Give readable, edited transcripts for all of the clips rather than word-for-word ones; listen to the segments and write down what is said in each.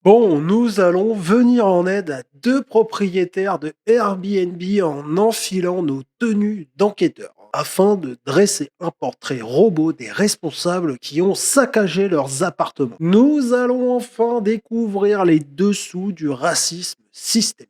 Bon, nous allons venir en aide à deux propriétaires de Airbnb en enfilant nos tenues d'enquêteurs afin de dresser un portrait robot des responsables qui ont saccagé leurs appartements. Nous allons enfin découvrir les dessous du racisme systémique.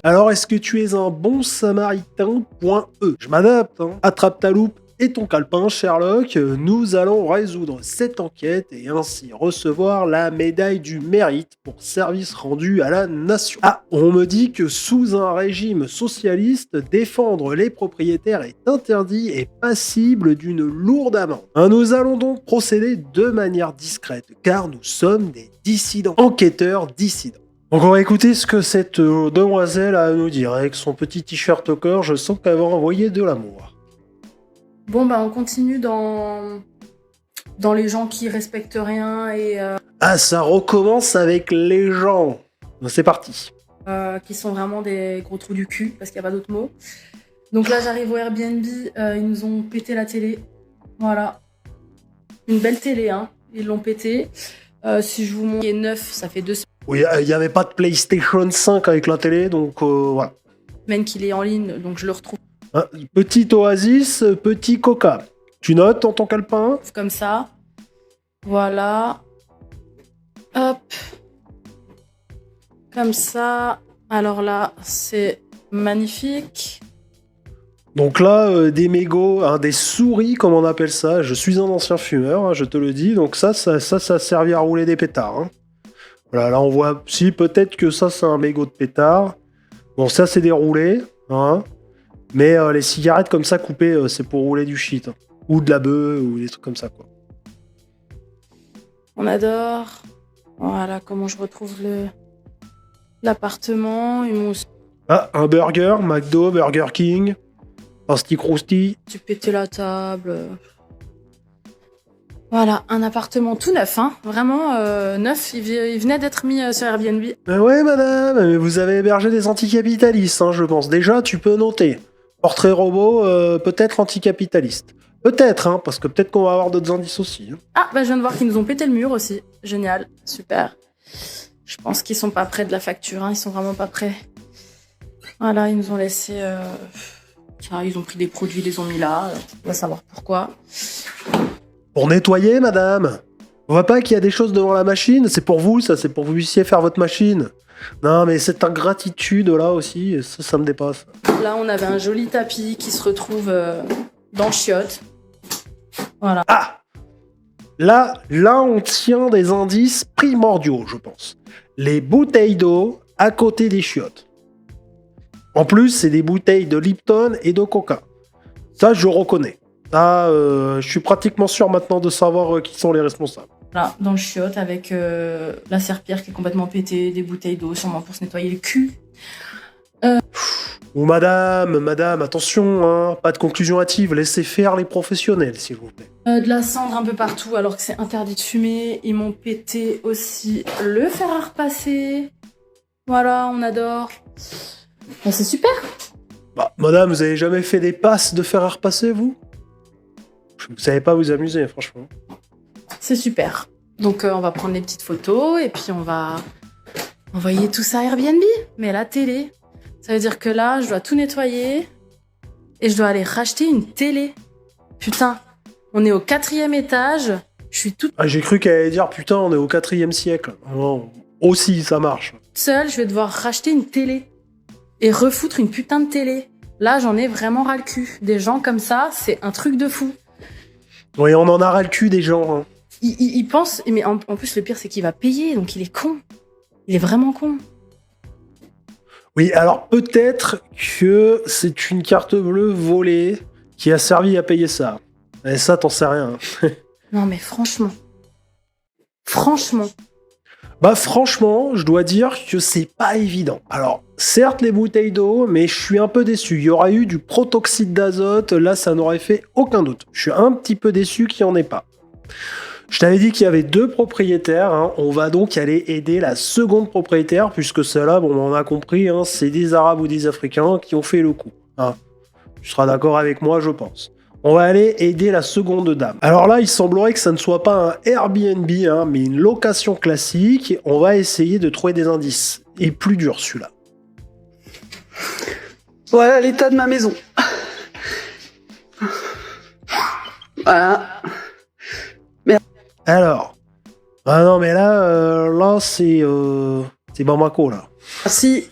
Alors, est-ce que tu es un bon samaritain Point E. Je m'adapte, hein. Attrape ta loupe et ton calepin, Sherlock. Nous allons résoudre cette enquête et ainsi recevoir la médaille du mérite pour service rendu à la nation. Ah, on me dit que sous un régime socialiste, défendre les propriétaires est interdit et passible d'une lourde amende. Nous allons donc procéder de manière discrète, car nous sommes des dissidents, enquêteurs dissidents. Donc on va écouter ce que cette demoiselle a à nous dire. Avec son petit t-shirt au corps, je sens qu'elle va envoyer de l'amour. Bon, bah, on continue dans les gens qui respectent rien et Ah, ça recommence avec les gens. C'est parti. qui sont vraiment des gros trous du cul, parce qu'il n'y a pas d'autre mot. Donc là, j'arrive au Airbnb, ils nous ont pété la télé. Voilà. Une belle télé, hein. Ils l'ont pété. Si je vous montre, il est neuf, ça fait 2 Oui, il n'y avait pas de PlayStation 5 avec la télé, donc voilà. semaines qu'il est en ligne, donc je le retrouve Hein, petit Oasis, petit Coca. Tu notes dans ton calepin? comme ça. Voilà. Hop. Comme ça. Alors là, c'est magnifique. Donc là, des mégots, hein, des souris, comme on appelle ça. Je suis un ancien fumeur, hein, je te le dis. Donc ça a servi à rouler des pétards. Hein. Voilà, là on voit, si peut-être que ça c'est un mégot de pétard. Bon, ça c'est des roulés, hein. Mais les cigarettes comme ça coupées, c'est pour rouler du shit. Hein. Ou de la bœuf, ou des trucs comme ça, quoi. On adore. Voilà comment je retrouve l'appartement. Ils m'ont Ah, un burger, McDo, Burger King, un stick rousty. pété la table. Voilà, un appartement tout neuf, hein. Vraiment neuf. Il venait d'être mis sur Airbnb. Ouais, madame, mais vous avez hébergé des anticapitalistes, hein, je pense. Déjà, tu peux noter. Portrait robot, peut-être anticapitaliste. Peut-être, hein, parce que peut-être qu'on va avoir d'autres indices aussi. Hein. Ah, bah je viens de voir qu'ils nous ont pété le mur aussi. Génial, super. Je pense qu'ils sont pas prêts de la facture, hein. Ils sont vraiment pas prêts. Voilà, ils nous ont laissé... Ça, ils ont pris des produits, ils les ont mis là. On va savoir pourquoi. Pour nettoyer, madame. On voit pas qu'il y a des choses devant la machine. C'est pour vous, ça, c'est pour que vous puissiez faire votre machine. Non, mais cette ingratitude là aussi, ça me dépasse. Là, on avait un joli tapis qui se retrouve dans le chiotte. Voilà. Ah, là, on tient des indices primordiaux, je pense. Les bouteilles d'eau à côté des chiottes. En plus, c'est des bouteilles de Lipton et de Coca. Ça, je reconnais. Ça, je suis pratiquement sûr maintenant de savoir qui sont les responsables. Là, dans le chiotte avec la serpillère qui est complètement pétée, des bouteilles d'eau sûrement pour se nettoyer le cul. Ou madame, attention, hein, pas de conclusion hâtive, laissez faire les professionnels, s'il vous plaît. De la cendre un peu partout alors que c'est interdit de fumer. Ils m'ont pété aussi le fer à repasser. Voilà, on adore. Bah, c'est super. Bah, madame, vous avez jamais fait des passes de fer à repasser, vous? Vous savez pas vous amuser, franchement. C'est super. Donc on va prendre les petites photos et puis on va envoyer tout ça à Airbnb. Mais la télé, ça veut dire que là, je dois tout nettoyer et je dois aller racheter une télé. Putain, on est au 4e étage. Je suis toute Ah, j'ai cru qu'elle allait dire, putain, on est au 4e siècle. Non, aussi, ça marche. seule, je vais devoir racheter une télé et refoutre une putain de télé. Là, j'en ai vraiment ras le cul. Des gens comme ça, c'est un truc de fou. Oui, on en a ras le cul des gens. Hein. Il pense, mais en plus, le pire, c'est qu'il va payer, donc il est con. Il est vraiment con. Oui, alors peut-être que c'est une carte bleue volée qui a servi à payer ça. Et ça, t'en sais rien. Non, mais franchement. Franchement. Bah franchement, je dois dire que c'est pas évident. Alors, certes les bouteilles d'eau, mais je suis un peu déçu. Il y aura eu du protoxyde d'azote, là ça n'aurait fait aucun doute. Je suis un petit peu déçu qu'il n'y en ait pas. Je t'avais dit qu'il y avait deux propriétaires, hein. On va donc aller aider la seconde propriétaire, puisque celle-là, bon, on a compris, hein, c'est des Arabes ou des Africains qui ont fait le coup. Hein. Tu seras d'accord avec moi, je pense. On va aller aider la seconde dame. Alors là, il semblerait que ça ne soit pas un Airbnb, hein, mais une location classique. On va essayer de trouver des indices. Et plus dur, celui-là. Voilà l'état de ma maison. Voilà. Alors. Ah non, mais là, c'est Bamako, là. Merci.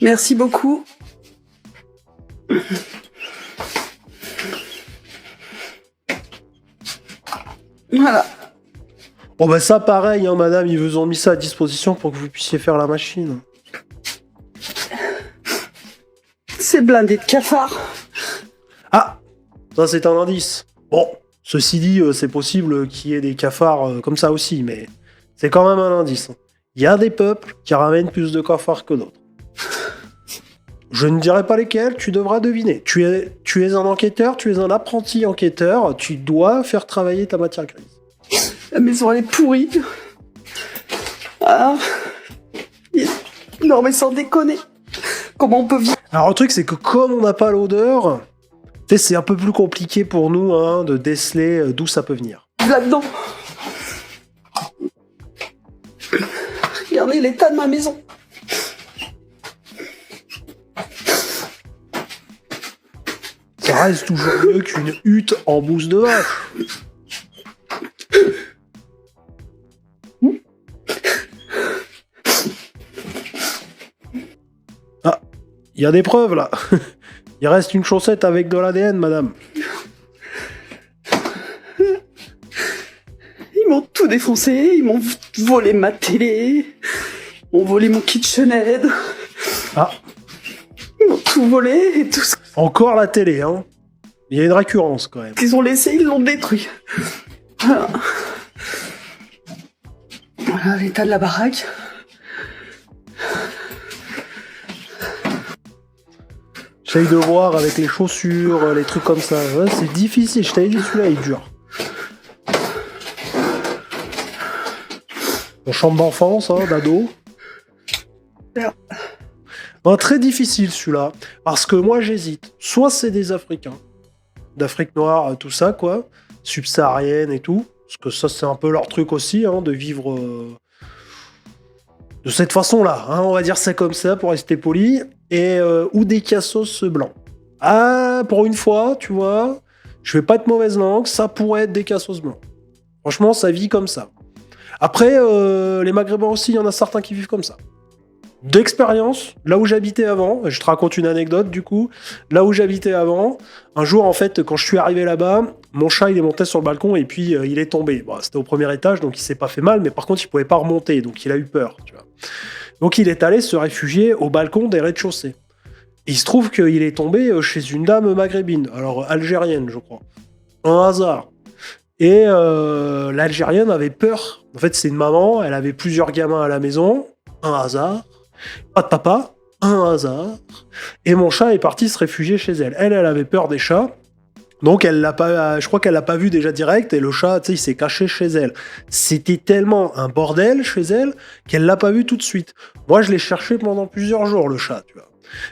Merci beaucoup. Voilà. Bon bah ça pareil, hein, madame, ils vous ont mis ça à disposition pour que vous puissiez faire la machine. C'est blindé de cafards. Ah, ça c'est un indice. Bon, ceci dit, c'est possible qu'il y ait des cafards comme ça aussi, mais c'est quand même un indice. Il y a des peuples qui ramènent plus de cafards que d'autres. Je ne dirai pas lesquels, tu devras deviner. Tu es un enquêteur, tu es un apprenti enquêteur, tu dois faire travailler ta matière grise. La maison, elle est pourrie. Ah. Non, mais sans déconner. Comment on peut vivre? Alors le truc, c'est que comme on n'a pas l'odeur, tu sais, c'est un peu plus compliqué pour nous hein, de déceler d'où ça peut venir. Là-dedans. Regardez l'état de ma maison. Ça reste toujours mieux qu'une hutte en bouse de vache. Ah, il y a des preuves là. Il reste une chaussette avec de l'ADN, madame. Ils m'ont tout défoncé, ils m'ont volé ma télé, ils m'ont volé mon KitchenAid. Ah. Ils m'ont tout volé et tout ce Encore la télé, hein. Il y a une récurrence quand même. qu'ils ont laissé, ils l'ont détruit. Voilà. Voilà l'état de la baraque. J'essaye de voir avec les chaussures, les trucs comme ça. Ouais, c'est difficile, je t'avais dit celui-là il est dur. Mon chambre d'enfance, hein, d'ado. Ben, très difficile celui-là. Parce que moi j'hésite. Soit c'est des Africains. D'Afrique noire, tout ça, quoi. Subsaharienne et tout. Parce que ça, c'est un peu leur truc aussi, hein, de vivre de cette façon-là. Hein, on va dire ça comme ça pour rester poli. Et, ou des cassos blancs. Ah, pour une fois, tu vois, je vais pas être mauvaise langue, ça pourrait être des cassos blancs. Franchement, ça vit comme ça. Après, les Maghrébins aussi, il y en a certains qui vivent comme ça. D'expérience, là où j'habitais avant, je te raconte une anecdote du coup, là où j'habitais avant, un jour en fait, quand je suis arrivé là-bas, mon chat il est monté sur le balcon et puis il est tombé. Bon, c'était au premier étage donc il s'est pas fait mal, mais par contre il pouvait pas remonter donc il a eu peur, tu vois. Donc il est allé se réfugier au balcon des rez-de-chaussée. Et il se trouve qu'il est tombé chez une dame maghrébine, alors algérienne je crois. Un hasard. Et l'Algérienne avait peur. En fait c'est une maman, elle avait plusieurs gamins à la maison, un hasard. Pas de papa, un hasard. Et mon chat est parti se réfugier chez elle. Elle avait peur des chats. Donc elle l'a pas, je crois qu'elle l'a pas vu déjà direct et le chat, tu sais, il s'est caché chez elle. C'était tellement un bordel chez elle qu'elle l'a pas vu tout de suite. Moi, je l'ai cherché pendant plusieurs jours le chat, tu vois.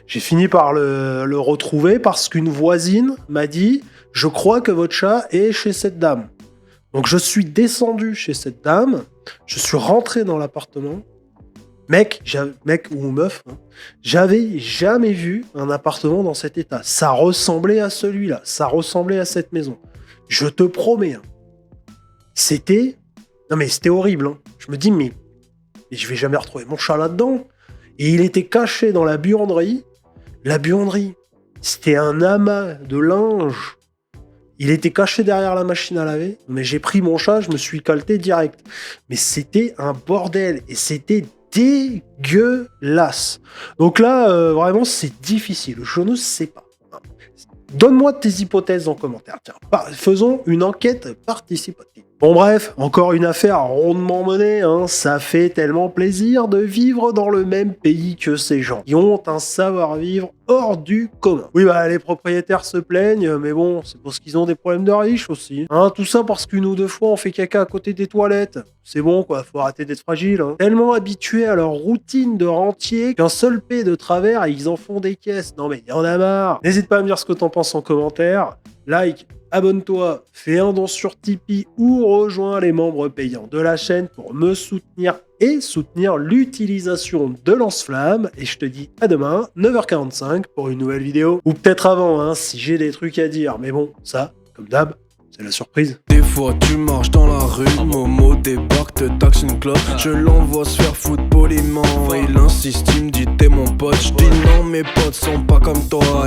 J'ai fini par le retrouver parce qu'une voisine m'a dit « Je crois que votre chat est chez cette dame ». Donc je suis descendu chez cette dame, je suis rentré dans l'appartement. Mec ou meuf, hein, j'avais jamais vu un appartement dans cet état. Ça ressemblait à celui-là, ça ressemblait à cette maison. Je te promets. Hein. C'était horrible. Hein. Je me dis, mais je vais jamais retrouver mon chat là-dedans. Et il était caché dans la buanderie. La buanderie, c'était un amas de linge. Il était caché derrière la machine à laver. Mais j'ai pris mon chat, je me suis calté direct. Mais c'était un bordel. Et c'était dégueulasse. Donc là, vraiment, c'est difficile. Je ne sais pas. Donne-moi tes hypothèses en commentaire. Tiens, faisons une enquête participative. Bon bref, encore une affaire rondement menée, hein. Ça fait tellement plaisir de vivre dans le même pays que ces gens, qui ont un savoir-vivre hors du commun. Oui bah les propriétaires se plaignent, mais bon, c'est parce qu'ils ont des problèmes de riches aussi. Hein, tout ça parce qu'une ou deux fois on fait caca à côté des toilettes. C'est bon quoi, faut arrêter d'être fragile. Hein. Tellement habitués à leur routine de rentier qu'un seul P de travers et ils en font des caisses. Non mais y en a marre. N'hésite pas à me dire ce que t'en penses en commentaire. Like, abonne-toi, fais un don sur Tipeee ou rejoins les membres payants de la chaîne pour me soutenir et soutenir l'utilisation de lance-flamme. Et je te dis à demain, 9h45 pour une nouvelle vidéo. Ou peut-être avant, hein, si j'ai des trucs à dire. Mais bon, ça, comme d'hab, c'est la surprise. Des fois tu marches dans la rue, Momo débarque, te taxe une clope. Je l'envoie se faire foutre poliment. Il insiste, il me dit t'es mon pote. Je dis non, mes potes sont pas comme toi.